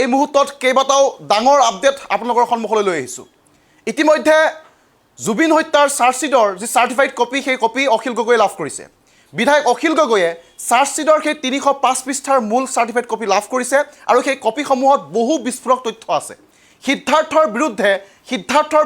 এই মুহূৰ্তত কেইবাটাও ডাঙৰ আপডেট আপোনালোকৰ সন্মুখলৈ লৈ আহিছোঁ। ইতিমধ্যে জুবিন হত্যাৰ চাৰ্জশ্বিটৰ যি চাৰ্টিফাইড কপি সেই কপি অখিল গগৈয়ে লাভ কৰিছে। বিধায়ক অখিল গগৈয়ে চাৰ্জশ্বিটৰ সেই ৩০৫ পৃষ্ঠাৰ মূল চাৰ্টিফাইড কপি লাভ কৰিছে আৰু সেই কপিসমূহত বহু বিস্ফোৰক তথ্য আছে। সিদ্ধাৰ্থৰ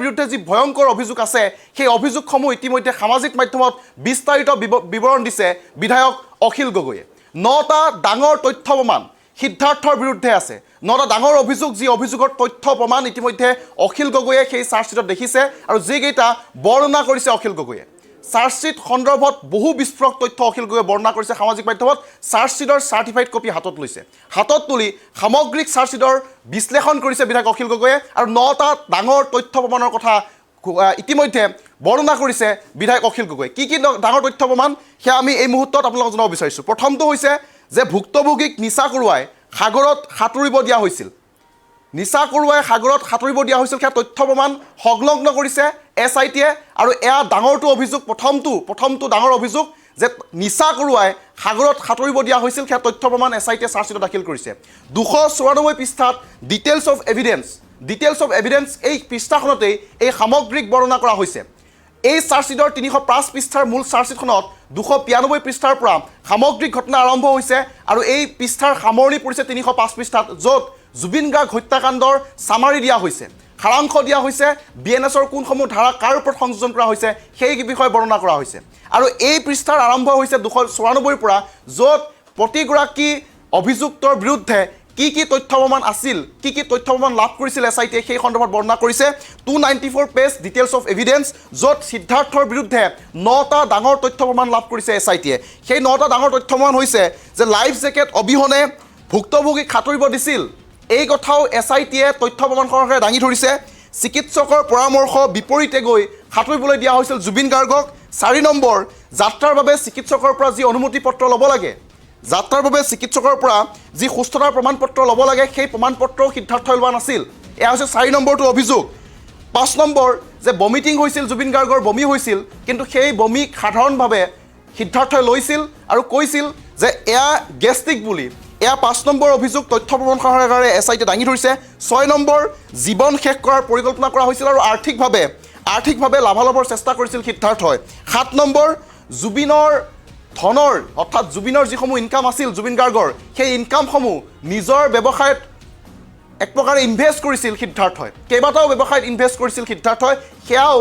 বিৰুদ্ধে যি ভয়ংকৰ অভিযোগ আছে সেই অভিযোগসমূহ ইতিমধ্যে সামাজিক মাধ্যমত বিস্তাৰিত বিৱৰণ দিছে বিধায়ক অখিল গগৈয়ে। ৯টা ডাঙৰ তথ্য প্ৰমাণ সিদ্ধাৰ্থৰ বিৰুদ্ধে আছে। ৯টা ডাঙৰ অভিযোগ, যি অভিযোগৰ তথ্য প্ৰমাণ ইতিমধ্যে অখিল গগৈয়ে সেই চাৰ্জশ্বিটত দেখিছে আৰু যিকেইটা বৰ্ণনা কৰিছে অখিল গগৈয়ে। চাৰ্জশ্বিট সন্দৰ্ভত বহু বিস্ফোৰক তথ্য অখিল গগৈয়ে বৰ্ণনা কৰিছে সামাজিক মাধ্যমত। চাৰ্জশ্বিটৰ চাৰ্টিফাইড কপি হাতত লৈছে। হাতত তুলি সামগ্ৰিক চাৰ্জশ্বিটৰ বিশ্লেষণ কৰিছে বিধায়ক অখিল গগৈয়ে আৰু ৯টা ডাঙৰ তথ্য প্ৰমাণৰ কথা ইতিমধ্যে বৰ্ণনা কৰিছে বিধায়ক অখিল গগৈয়ে। কি ডাঙৰ তথ্য প্ৰমাণ সেয়া আমি এই মুহূৰ্তত আপোনালোকক জনাব বিচাৰিছোঁ। প্ৰথমটো হৈছে যে ভুক্তভোগীক নিচা কৰোৱাই সাগৰত সাঁতুৰিব দিয়া হৈছিল। নিচা কৰোৱাই সাগৰত সাঁতুৰিব দিয়া হৈছিল সেয়া তথ্য প্ৰমাণ সংলগ্ন কৰিছে SITয়ে আৰু এয়া ডাঙৰটো অভিযোগ, প্ৰথমটো ডাঙৰ অভিযোগ যে নিচা কৰোৱাই সাগৰত সাঁতুৰিব দিয়া হৈছিল সেয়া তথ্য প্ৰমাণ SITয়ে চাৰ্জশ্বিটত দাখিল কৰিছে। 294 পৃষ্ঠাত ডিটেইলছ অফ এভিডেন্স এই পৃষ্ঠাখনতেই এই সামগ্ৰিক বৰ্ণনা কৰা হৈছে। এই চাৰ্জশ্বিটৰ ৩০৫ পৃষ্ঠাৰ মূল চাৰ্জশ্বিটখনত 292 পৃষ্ঠাৰ পৰা সামগ্ৰিক ঘটনা আৰম্ভ হৈছে আৰু এই পৃষ্ঠাৰ সামৰণি পৰিছে ৩০৫ পৃষ্ঠাত, য'ত জুবিন গাৰ্গ হত্যাকাণ্ডৰ চামাৰি দিয়া হৈছে, সাৰাংশ দিয়া হৈছে, BNSৰ কোনসমূহ ধাৰা কাৰ ওপৰত সংযোজন কৰা হৈছে সেই বিষয়ে বৰ্ণনা কৰা হৈছে। আৰু এই পৃষ্ঠাৰ আৰম্ভ হৈছে 294 পৰা, য'ত প্ৰতিগৰাকী অভিযুক্তৰ বিৰুদ্ধে কি তথ্য প্ৰমাণ আছিল, কি তথ্য প্ৰমাণ লাভ কৰিছিল SITয়ে সেই সন্দৰ্ভত বৰ্ণনা কৰিছে। 294 পেজ ডিটেইলছ অফ এভিডেন্স, য'ত সিদ্ধাৰ্থৰ বিৰুদ্ধে 9টা ডাঙৰ তথ্য প্ৰমাণ লাভ কৰিছে SITয়ে। সেই 9টা ডাঙৰ তথ্য প্ৰমাণ হৈছে যে লাইফ জেকেট অবিহনে ভুক্তভোগীক সাঁতুৰিব দিছিল, এই কথাও SITয়ে তথ্য প্ৰমাণ সহকাৰে দাঙি ধৰিছে। চিকিৎসকৰ পৰামৰ্শ বিপৰীতে গৈ সাঁতুৰিবলৈ দিয়া হৈছিল জুবিন গাৰ্গক। 4 নম্বৰ, যাত্ৰাৰ বাবে চিকিৎসকৰ পৰা যি অনুমতি পত্ৰ ল'ব লাগে, যাত্ৰাৰ বাবে চিকিৎসকৰ পৰা যি সুস্থতাৰ প্ৰমাণ পত্ৰ ল'ব লাগে সেই প্ৰমাণ পত্ৰও সিদ্ধাৰ্থই লোৱা নাছিল। এয়া হৈছে 4 নম্বৰটো অভিযোগ। 5 নম্বৰ, যে বমিটিং হৈছিল, জুবিন গাৰ্গৰ বমি হৈছিল, কিন্তু সেই বমিক সাধাৰণভাৱে সিদ্ধাৰ্থই লৈছিল আৰু কৈছিল যে এয়া গেষ্ট্ৰিক বুলি। এয়া 5 নম্বৰ অভিযোগ তথ্য প্ৰমাণ সহকাৰে SITয়ে দাঙি ধৰিছে। 6 নম্বৰ, জীৱন শেষ কৰাৰ পৰিকল্পনা কৰা হৈছিল আৰু আৰ্থিকভাৱে লাভালাভৰ চেষ্টা কৰিছিল সিদ্ধাৰ্থই। 7 নম্বৰ, জুবিনৰ ধনৰ অৰ্থাৎ জুবিনৰ যিসমূহ ইনকাম আছিল জুবিন গাৰ্গৰ, সেই ইনকামসমূহ নিজৰ ব্যৱসায়ত এক প্ৰকাৰে ইনভেষ্ট কৰিছিল সিদ্ধাৰ্থই, কেইবাটাও ব্যৱসায়ত ইনভেষ্ট কৰিছিল সিদ্ধাৰ্থই, সেয়াও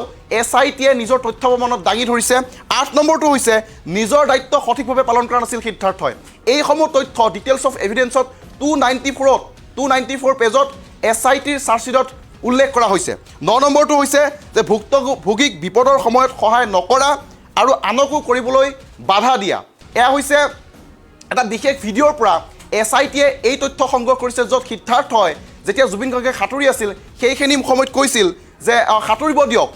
SITয়ে নিজৰ তথ্য প্ৰমাণত দাঙি ধৰিছে। 8 নম্বৰটো হৈছে নিজৰ দায়িত্ব সঠিকভাৱে পালন কৰা নাছিল সিদ্ধাৰ্থই। এইসমূহ তথ্য ডিটেইলছ অফ এভিডেন্সত 294 পেজত SITৰ চাৰ্জশ্বিটত উল্লেখ কৰা হৈছে। 9 নম্বৰটো হৈছে যে ভুক্তভোগীক বিপদৰ সময়ত সহায় নকৰা আৰু আনকো কৰিবলৈ বাধা দিয়া। এয়া হৈছে এটা বিশেষ ভিডিঅ'ৰ পৰা SITয়ে এই তথ্য সংগ্ৰহ কৰিছে, য'ত সিদ্ধাৰ্থই যেতিয়া জুবিন গাৰ্গে সাঁতুৰি আছিল সেইখিনি সময়ত কৈছিল যে সাঁতুৰিব দিয়ক,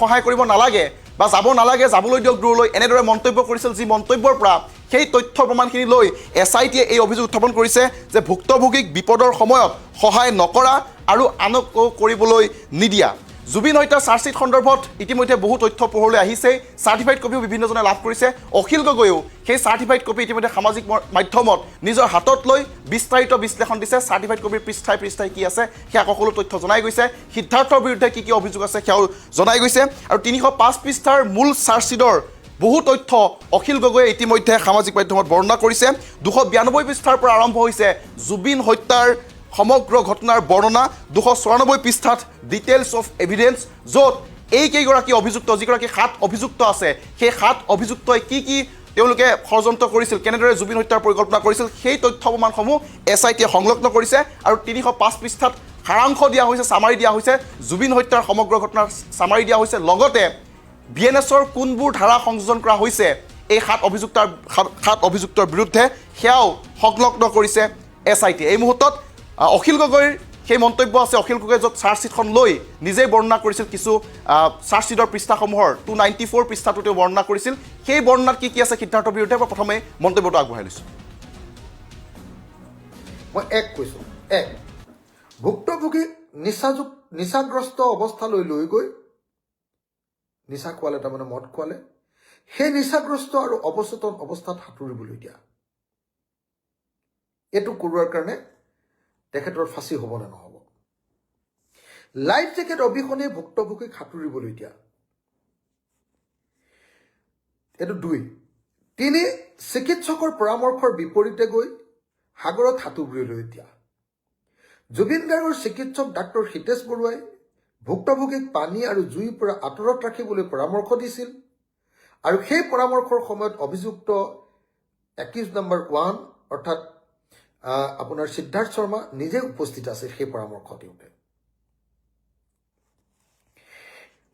সহায় কৰিব নালাগে বা যাব নালাগে, যাবলৈ দিয়ক দূৰলৈ, এনেদৰে মন্তব্য কৰিছিল। যি মন্তব্যৰ পৰা সেই তথ্য প্ৰমাণখিনি লৈ SITয়ে এই অভিযোগ উত্থাপন কৰিছে যে ভুক্তভোগীক বিপদৰ সময়ত সহায় নকৰা আৰু আনকো কৰিবলৈ নিদিয়া। জুবিন হত্যাৰ চাৰ্জশ্বিট সন্দৰ্ভত ইতিমধ্যে বহু তথ্য পোহৰলৈ আহিছে। চাৰ্টিফাইড কপিও বিভিন্নজনে লাভ কৰিছে। অখিল গগৈয়েও সেই চাৰ্টিফাইড কপি ইতিমধ্যে সামাজিক মাধ্যমত নিজৰ হাতত লৈ বিস্তাৰিত বিশ্লেষণ দিছে। চাৰ্টিফাইড কপিৰ পৃষ্ঠাই কি আছে সেয়া সকলো তথ্য জনাই গৈছে। সিদ্ধাৰ্থৰ বিৰুদ্ধে কি অভিযোগ আছে সেয়াও জনাই গৈছে আৰু 305 পৃষ্ঠাৰ মূল চাৰ্জশ্বিটৰ বহু তথ্য অখিল গগৈয়ে ইতিমধ্যে সামাজিক মাধ্যমত বৰ্ণনা কৰিছে। 292 পৃষ্ঠাৰ পৰা আৰম্ভ হৈছে জুবিন হত্যাৰ সমগ্ৰ ঘটনাৰ বৰ্ণনা। 294 পৃষ্ঠাত ডিটেইলছ অফ এভিডেন্স, য'ত এই কেইগৰাকী অভিযুক্ত, যিগৰাকী 7 অভিযুক্ত আছে, সেই 7 অভিযুক্তই কি তেওঁলোকে ষড়যন্ত্ৰ কৰিছিল, কেনেদৰে জুবিন হত্যাৰ পৰিকল্পনা কৰিছিল, সেই তথ্য প্ৰমাণসমূহ SITয়ে সংলগ্ন কৰিছে আৰু 305 পৃষ্ঠাত সাৰাংশ দিয়া হৈছে, চামাৰি দিয়া হৈছে, জুবিন হত্যাৰ সমগ্ৰ ঘটনাৰ চামাৰি দিয়া হৈছে। লগতে BNSৰ কোনবোৰ ধাৰা সংযোজন কৰা হৈছে এই 7 অভিযুক্তৰ বিৰুদ্ধে সেয়াও সংলগ্ন কৰিছে SITয়ে। এই মুহূৰ্তত অখিল গগৈৰ সেই মন্তব্য আছে, অখিল গগৈয়ে য'ত চাৰ্জশ্বিটখন লৈ নিজেই বৰ্ণনা কৰিছিল কিছু চাৰ্জশ্বিটৰ পৃষ্ঠাসমূহৰ 294 পৃষ্ঠাটো তেওঁ বৰ্ণনা কৰিছিল। সেই বৰ্ণনাত কি আছে সিদ্ধাৰ্থৰ বিৰুদ্ধে মই প্ৰথমে মন্তব্যটো আগবঢ়াই লৈছোঁ। মই কৈছোঁ ভুক্তভোগীক নিচাগ্ৰস্ত অৱস্থালৈ লৈ গৈ নিচা খোৱালে, তাৰমানে মদ খোৱালে, সেই নিচাগ্ৰস্ত আৰু অৱচেতন অৱস্থাত সাঁতুৰিবলৈ দিয়া। এইটো কৰোৱাৰ কাৰণে তেখেতৰ ফাঁচী হ'ব নে নহ'ব। লাইফ জেকেট অবিহনে ভুক্তভোগীক সাঁতুৰিবলৈ দিয়া। এইটো 2। 3 চিকিৎসকৰ পৰামৰ্শৰ বিপৰীতে গৈ সাগৰত সাঁতুৰিবলৈ দিয়া। জুবিন গাৰ্গৰ চিকিৎসক ডাক্তৰ হিতেশ বৰুৱাই ভুক্তভোগীক পানী আৰু জুইৰ পৰা আঁতৰত ৰাখিবলৈ পৰামৰ্শ দিছিল আৰু সেই পৰামৰ্শৰ সময়ত অভিযুক্ত একিউজ নম্বৰ 1 অৰ্থাৎ আপোনাৰ সিদ্ধাৰ্থ শৰ্মা নিজে উপস্থিত আছিল সেই পৰামৰ্শ দিওঁতে।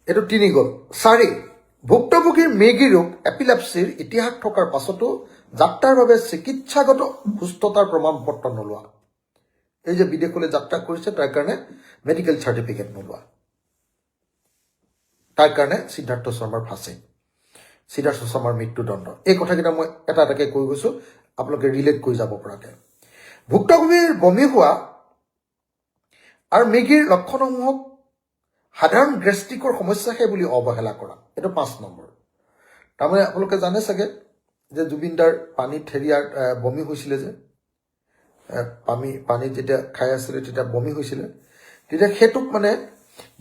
এইটো 3 গ'ল। 4 ভুক্তভোগীৰ মৃগী ৰোগ এপিলেপছিৰ ইতিহাস থকাৰ পাছতো যাত্ৰাৰ বাবে চিকিৎসাগত সুস্থতাৰ প্ৰমাণ পত্ৰ নোলোৱা। এই যে বিদেশলৈ যাত্ৰা কৰিছে তাৰ কাৰণে মেডিকেল চাৰ্টিফিকেট নোলোৱা, তাৰ কাৰণে সিদ্ধাৰ্থ শৰ্মাৰ ফাঁচী, সিদ্ধাৰ্থ শৰ্মাৰ মৃত্যুদণ্ড। এই কথাকেইটা মই এটা এটাকৈ কৈ গৈছোঁ, আপোনালোকে ৰিলেট কৰি যাব পৰাকৈ। ভুক্তভোগীৰ বমি হোৱা আৰু মৃগীৰ লক্ষণসমূহক সাধাৰণ গেষ্ট্ৰিকৰ সমস্যাহে বুলি অৱহেলা কৰা। এইটো 5 নম্বৰ। তাৰমানে আপোনালোকে জানে চাগে যে জুবিনদাৰ পানীত হেৰিয়াৰ বমি হৈছিলে যে, পানী যেতিয়া খাই আছিলে তেতিয়া বমি হৈছিলে, তেতিয়া সেইটোক মানে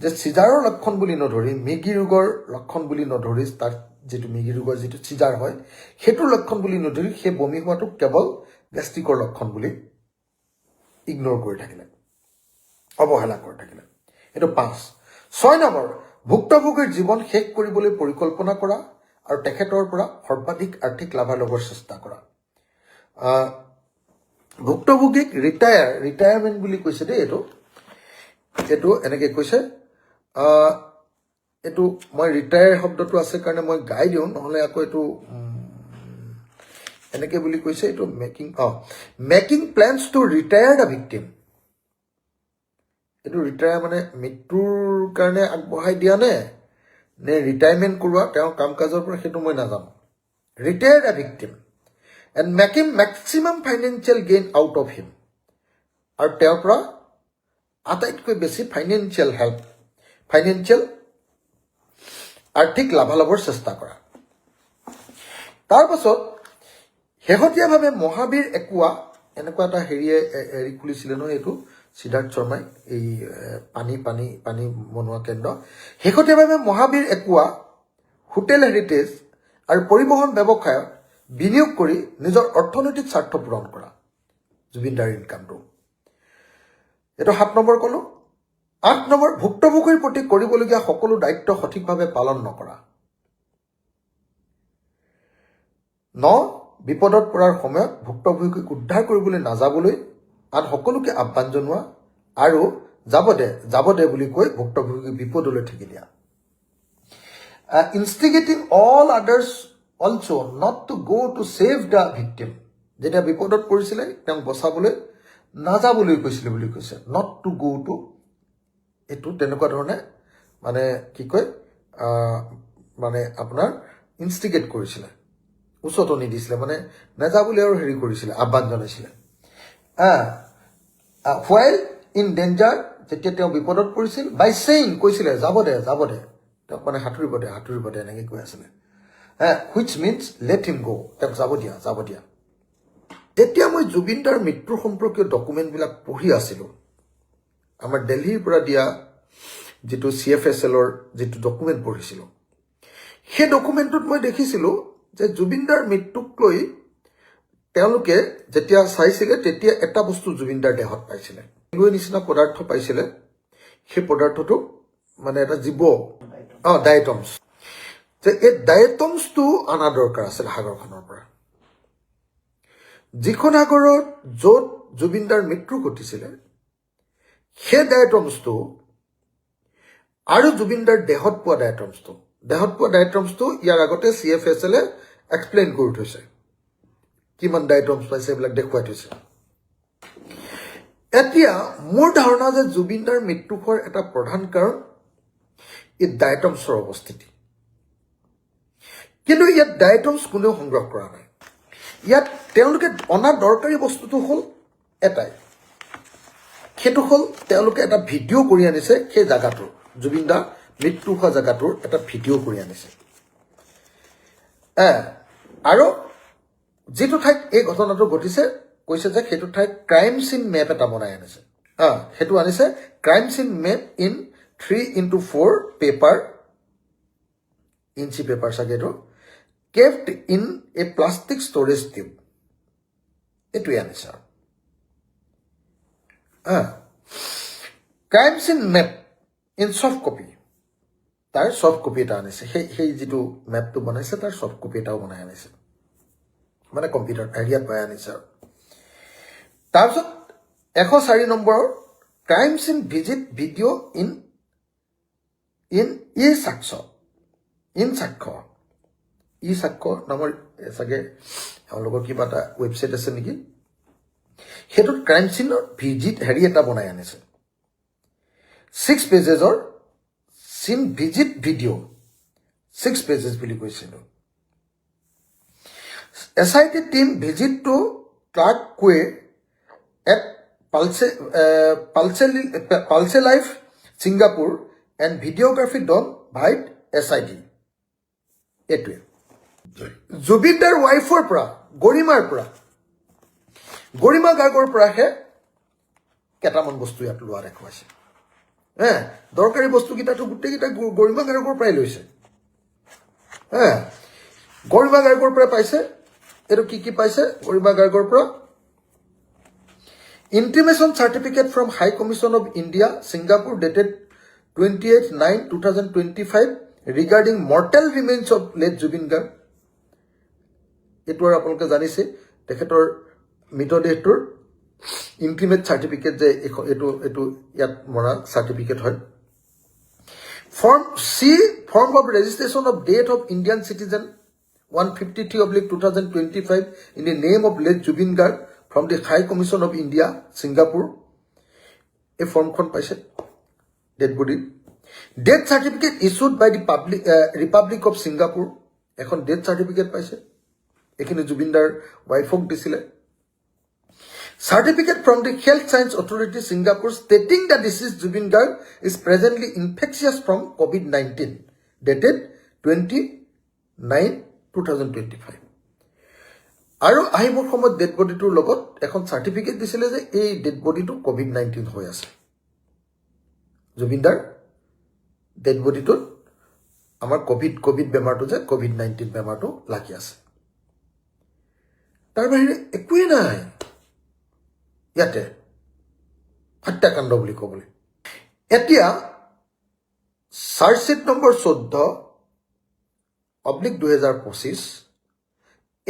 যে চিজাৰৰ লক্ষণ বুলি নধৰি, মৃগী ৰোগৰ লক্ষণ বুলি নধৰি, তাৰ যিটো মৃগী ৰোগৰ যিটো চিজাৰ হয় সেইটোৰ লক্ষণ বুলি নধৰি সেই বমি হোৱাটোক কেৱল গেষ্ট্ৰিকৰ লক্ষণ বুলি ইগন'ৰ কৰি থাকিলে, অৱহেলা কৰি থাকিলে। এইটো 5। 6 নম্বৰ ভুক্তভোগীৰ জীৱন শেষ কৰিবলৈ পৰিকল্পনা কৰা আৰু তেখেতৰ পৰা সৰ্বাধিক আৰ্থিক লাভালাভৰ চেষ্টা কৰা। ভুক্তভোগীক ৰিটায়াৰমেণ্ট বুলি কৈছে দেই। এইটো এনেকৈ কৈছে, এইটো মই ৰিটায়াৰ শব্দটো আছে কাৰণে মই গাই দিওঁ, নহ'লে আকৌ এইটো এনেকৈ বুলি কৈছে। এইটো making plans to retire the victim. এইটো ৰিটায়াৰ মানে মৃত্যুৰ কাৰণে আগবঢ়াই দিয়া নে ৰিটায়াৰমেণ্ট কৰোৱা তেওঁৰ কাম কাজৰ পৰা, সেইটো মই নাজানো। Retire the victim and making maximum financial gain out of him, আৰু তেওঁৰ পৰা আটাইতকৈ বেছি ফাইনেন্সিয়েল আৰ্থিক লাভালাভৰ চেষ্টা কৰা। তাৰপাছত শেহতীয়াভাৱে মহাবীৰ একুৱা এনেকুৱা এটা হেৰি খুলিছিলে নহয়, এইটো সিদ্ধাৰ্থ শৰ্মাই, এই পানী বনোৱা কেন্দ্ৰ। শেহতীয়াভাৱে মহাবীৰ একুৱা হোটেল হেৰিটেজ আৰু পৰিবহণ ব্যৱসায়ত বিনিয়োগ কৰি নিজৰ অৰ্থনৈতিক স্বাৰ্থ পূৰণ কৰা। জুবিনদাৰ ইনকামটো। এইটো 7 নম্বৰ ক'লো। 8 নম্বৰ ভুক্তভোগীৰ প্ৰতি কৰিবলগীয়া সকলো দায়িত্ব সঠিকভাৱে পালন নকৰা। 9 বিপদত পৰাৰ সময়ত ভুক্তভোগীক উদ্ধাৰ কৰিবলৈ নাযাবলৈ আন সকলোকে আহ্বান জনোৱা আৰু যাব দে বুলি কৈ ভুক্তভোগীক বিপদলৈ ঠেলি দিয়া। Instigating all others also' not to go' to save the victim. যেতিয়া বিপদত পৰিছিলে তেওঁক বচাবলৈ নাযাবলৈ কৈছিলে বুলি কৈছে, নট টু গ' টু। এইটো তেনেকুৱা ধৰণে মানে কি কয়, মানে আপোনাৰ ইনষ্টিগেট কৰিছিলে, উচতনি দিছিলে, মানে নাযাবলৈ আৰু হেৰি কৰিছিলে, আহ্বান জনাইছিলে। হোৱাইল ইন ডেঞ্জাৰ, যেতিয়া তেওঁ বিপদত পৰিছিল, বাই সেইং কৈছিলে যাব দে তেওঁক মানে সাঁতুৰিব দে এনেকৈ কৈ আছিলে। হুইচ মিনছ লেট হিম গ', তেওঁক যাব দিয়া। যেতিয়া মই জুবিনদাৰ মৃত্যুৰ সম্পৰ্কীয় ডকুমেণ্টবিলাক পঢ়ি আছিলোঁ, আমাৰ দিল্লীৰ পৰা দিয়া যিটো CFSLৰ যিটো ডকুমেণ্ট পঢ়িছিলোঁ, সেই ডকুমেণ্টটোত মই দেখিছিলোঁ যে জুবিনদাৰ মৃত্যুক লৈ তেওঁলোকে যেতিয়া চাইছিলে তেতিয়া এটা বস্তু জুবিনদাৰ দেহত পাইছিলে, নিচিনা পদাৰ্থ পাইছিলে। সেই পদাৰ্থটো মানে এটা জীৱ, ডায়েটমছ, যে এই ডায়েটমছটো অনা দৰকাৰ আছিল সাগৰখনৰ পৰা। যিখন সাগৰত য'ত জুবিনদাৰ মৃত্যু ঘটিছিলে সেই ডায়েটমছটো আৰু জুবিনদাৰ দেহত পোৱা ডায়েটমছটো ইয়াৰ আগতে CFSLে এক্সপ্লেইন কৰি থৈছে, কিমান ডায়েটমছ পাইছে এইবিলাক দেখুৱাই থৈছে। এতিয়া মোৰ ধাৰণা যে জুবিনদাৰ মৃত্যু হোৱাৰ এটা প্ৰধান কাৰণ এই ডায়েটমছৰ উপস্থিতি। কিন্তু ইয়াত ডায়েটমছ কোনেও সংগ্ৰহ কৰা নাই। ইয়াত তেওঁলোকে অনা দৰকাৰী বস্তুটো হ'ল এটাই, সেইটো হ'ল তেওঁলোকে এটা ভিডিঅ' কৰি আনিছে সেই জেগাটোৰ, জুবিনদা মৃত্যু হোৱা জেগাটোৰ এটা ভিডিঅ' কৰি আনিছে। আৰু যিটো ঠাইত এই ঘটনাটো ঘটিছে কৈছে যে সেইটো ঠাইত ক্ৰাইম চিন মেপ এটা বনাই আনিছে সেইটো আনিছে ক্ৰাইম চিন map in 3x4 paper inch paper চাগে এইটো kept in a plastic storage tube এইটোৱে আনিছে ক্ৰাইম চিন মেপ ইন ছফ্ট কপি তাৰ ছফ্ট কপি এটা আনিছে সেই যিটো মেপটো বনাইছে তাৰ ছফ্ট কপি এটাও বনাই আনিছে মানে কম্পিউটাৰ এৰিয়াত পাই আনিছে আৰু তাৰপিছত 104 নম্বৰৰ ক্ৰাইম চিন ভিজিট ভিডিঅ' ইন সাক্ষ্য নামৰ চাগে এওঁলোকৰ কিবা এটা ৱেবছাইট আছে নেকি সেইটোত ক্ৰাইম চিনৰ ভিজিট এটা বনাই আনিছে 6 পেজেছৰ চিন ভিজিট ভিডিঅ' 6 পেজেছ বুলি কৈছিলোঁ SIT team visit to Clark Quay at Pulse Life, Singapore and videography done by SIT. এইটোৱে জুবিনদাৰ ৱাইফৰ পৰা গৰিমাৰ পৰা গৰিমা গাৰ্গৰ পৰাহে কেইটামান বস্তু ইয়াত লোৱা দেখুৱাইছে দৰকাৰী বস্তুকেইটাতো গোটেইকেইটা গৰিমা গাৰ্গৰ পৰাই লৈছে গৰিমা গাৰ্গৰ পৰা পাইছে এইটো কি পাইছে গৰিমা গাৰ্গৰ পৰা intimation certificate from High Commission of India Singapore dated 28/9/2025 regarding mortal remains of late Zubeen Garg এইটো আৰু আপোনালোকে জানিছে তেখেতৰ মৃতদেহটোৰ ইন্টিমেট সাৰ্টিফিকেট যে এইটো ইয়াত মৰা সাৰ্টিফিকেট হয় form of registration of death of Indian citizen 153/2025 in the name of late Jubin Garg from the High Commission of India, Singapore. A form kon paise dead body. Death certificate issued by the Republic of Singapore. Ekhon death certificate paise. Ekhine Jubindar wife ok disile. Certificate from the Health Science Authority Singapore stating that deceased Jubin Garg is presently infectious from COVID-19. Dated 29/2025 আৰু আহিবৰ সময়ত dead বডিটোৰ লগত এখন certificate দিছিলে যে এই dead বডিটো COVID-19 হৈ আছে জুবিনদাৰ ডেড বডিটোত আমাৰ কোভিড বেমাৰটো যে COVID-19 বেমাৰটো লাগি আছে তাৰ বাহিৰে একোৱেই নাই ইয়াতে হত্যাকাণ্ড বুলি ক'বলৈ এতিয়া চাৰ্জশ্বিট নম্বৰ 14/2025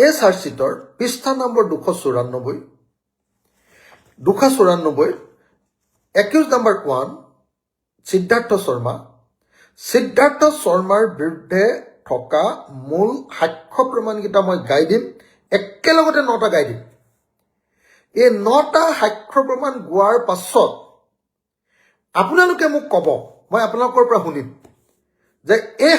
এই চাৰ্জশ্বিটৰ পৃষ্ঠা নম্বৰ 294 একিউজ নম্বৰ 1 সিদ্ধাৰ্থ শৰ্মাৰ বিৰুদ্ধে থকা মূল সাক্ষ্য প্ৰমাণকেইটা মই গাই দিম একেলগতে 9টা গাই দিম এই 9টা সাক্ষ্য প্ৰমাণ গোৱাৰ পাছত আপোনালোকে মোক ক'ব মই আপোনালোকৰ পৰা শুনিম যে এই